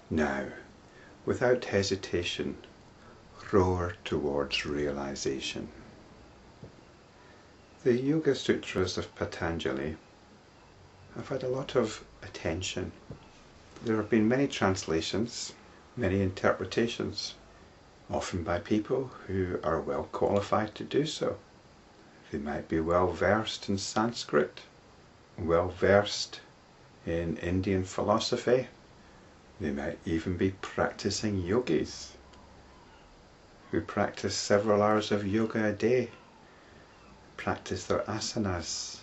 Now, without hesitation, roar towards realization. The Yoga Sutras of Patanjali have had a lot of attention. There have been many translations, many interpretations, often by people who are well qualified to do so. They might be well versed in Sanskrit, well versed in Indian philosophy. They might even be practicing yogis who practice several hours of yoga a day, practice their asanas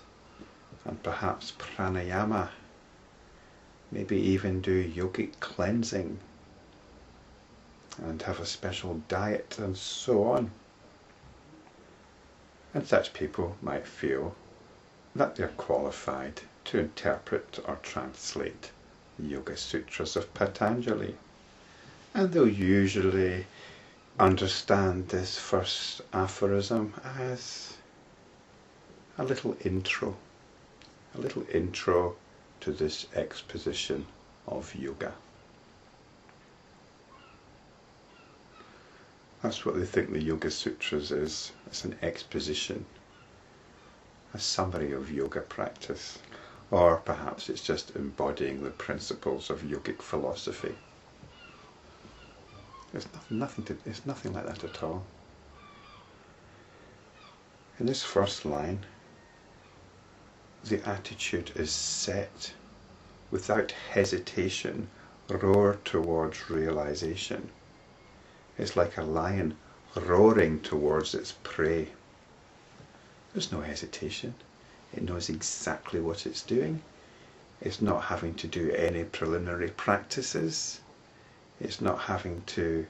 and perhaps pranayama, maybe even do yogic cleansing and have a special diet and so on. And such people might feel that they're qualified to interpret or translate the Yoga Sutras of Patanjali. And they'll usually understand this first aphorism as a little intro to this exposition of yoga. That's what they think the Yoga Sutras is. It's an exposition, a summary of yoga practice. Or perhaps it's just embodying the principles of yogic philosophy. It's nothing like that at all. In this first line, the attitude is set. Without hesitation, roar towards realization. It's like a lion roaring towards its prey. There's no hesitation. It knows exactly what it's doing. It's not having to do any preliminary practices. It's not having to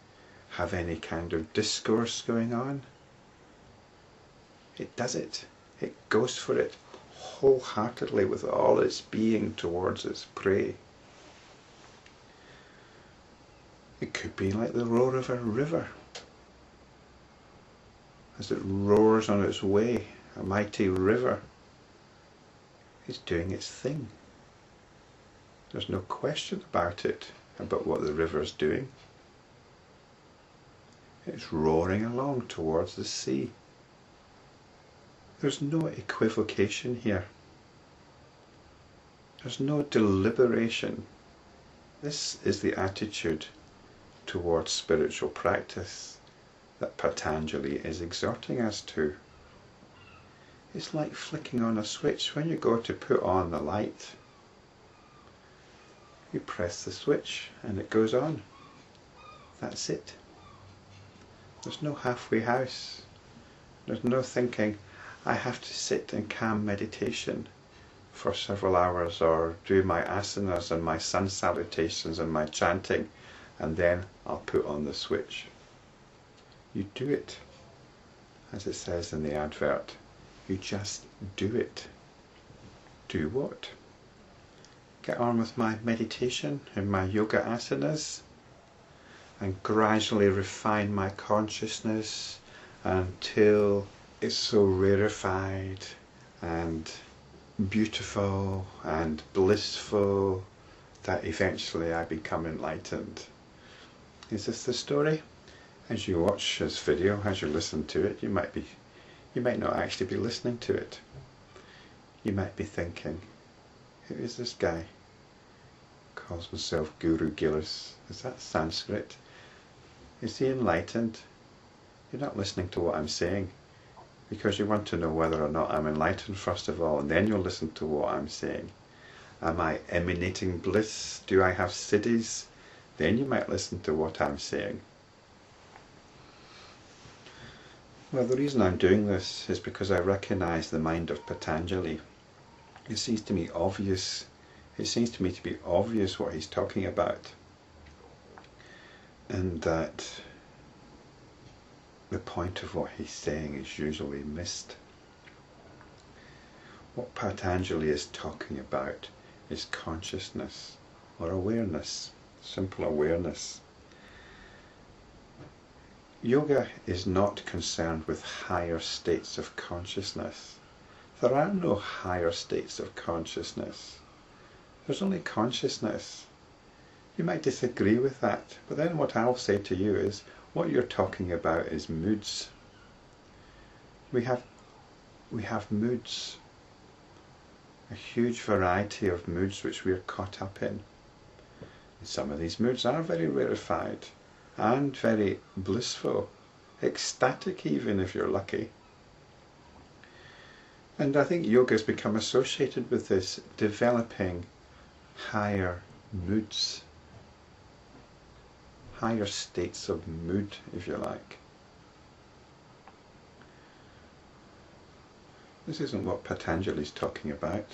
have any kind of discourse going on. It does it. It goes for it wholeheartedly with all its being towards its prey. It could be like the roar of a river as it roars on its way, a mighty river. It's doing its thing. There's no question about it, about what the river's doing. It's roaring along towards the sea. There's no equivocation here. There's no deliberation. This is the attitude towards spiritual practice that Patanjali is exhorting us to. It's like flicking on a switch. When you go to put on the light, you press the switch and it goes on. That's it. There's no halfway house. There's no thinking, I have to sit in calm meditation for several hours or do my asanas and my sun salutations and my chanting and then I'll put on the switch. You do it, as it says in the advert. You just do it. Do what? Get on with my meditation and my yoga asanas and gradually refine my consciousness until it's so rarefied and beautiful and blissful that eventually I become enlightened. Is this the story? As you watch this video, as you listen to it, you might not actually be listening to it. You might be thinking, who is this guy? Calls himself Guru Gillis. Is that Sanskrit? Is he enlightened? You're not listening to what I'm saying because you want to know whether or not I'm enlightened first of all, and then you'll listen to what I'm saying. Am I emanating bliss? Do I have siddhis? Then you might listen to what I'm saying. Well, the reason I'm doing this is because I recognize the mind of Patanjali. It seems to me obvious. It seems to me to be obvious what he's talking about, and that the point of what he's saying is usually missed. What Patanjali is talking about is consciousness or awareness, simple awareness. Yoga is not concerned with higher states of consciousness. There are no higher states of consciousness. There's only consciousness. You might disagree with that, but then what I'll say to you is, what you're talking about is moods. We have moods, a huge variety of moods which we are caught up in. And some of these moods are very rarefied and very blissful, ecstatic even if you're lucky. And I think yoga has become associated with this, developing higher moods, higher states of mood, if you like. This isn't what Patanjali is talking about.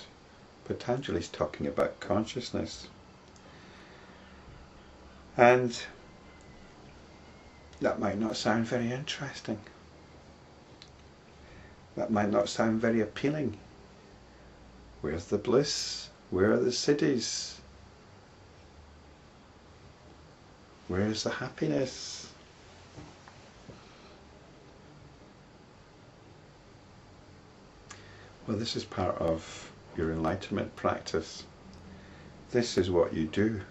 Patanjali is talking about consciousness. And that might not sound very interesting. That might not sound very appealing. Where's the bliss? Where are the cities? Where's the happiness? Well, this is part of your enlightenment practice. This is what you do.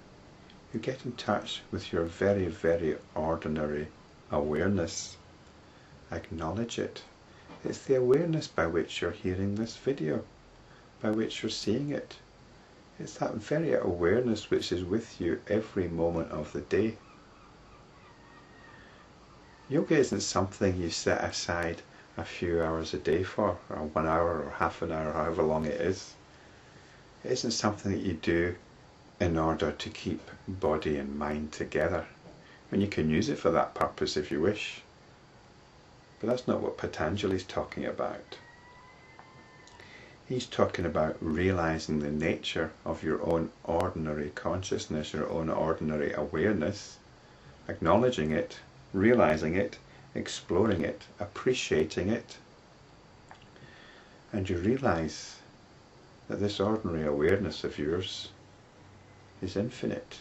You get in touch with your very, very ordinary awareness. Acknowledge it. It's the awareness by which you're hearing this video, by which you're seeing it. It's that very awareness which is with you every moment of the day. Yoga isn't something you set aside a few hours a day for, or 1 hour or half an hour, however long it is. It isn't something that you do in order to keep body and mind together. I mean, you can use it for that purpose if you wish, but that's not what Patanjali is talking about. He's talking about realizing the nature of your own ordinary consciousness, your own ordinary awareness, acknowledging it, realizing it, exploring it, appreciating it, and you realize that this ordinary awareness of yours is infinite,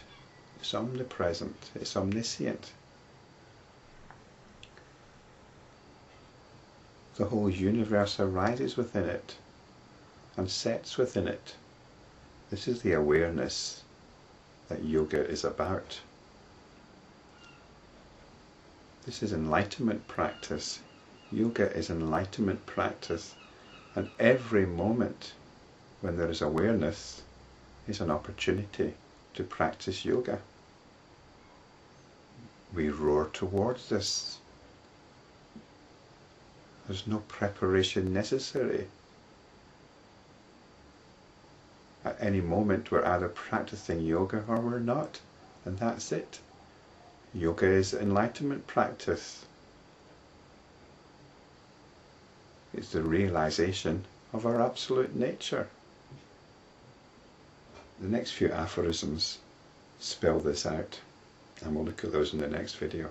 it's omnipresent, it's omniscient. The whole universe arises within it and sets within it. This is the awareness that yoga is about. This is enlightenment practice. Yoga is enlightenment practice, and every moment when there is awareness is an opportunity to practice yoga. We roar towards this. There's no preparation necessary. At any moment we're either practicing yoga or we're not, and that's it. Yoga is enlightenment practice. It's the realization of our absolute nature. The next few aphorisms spell this out, and we'll look at those in the next video.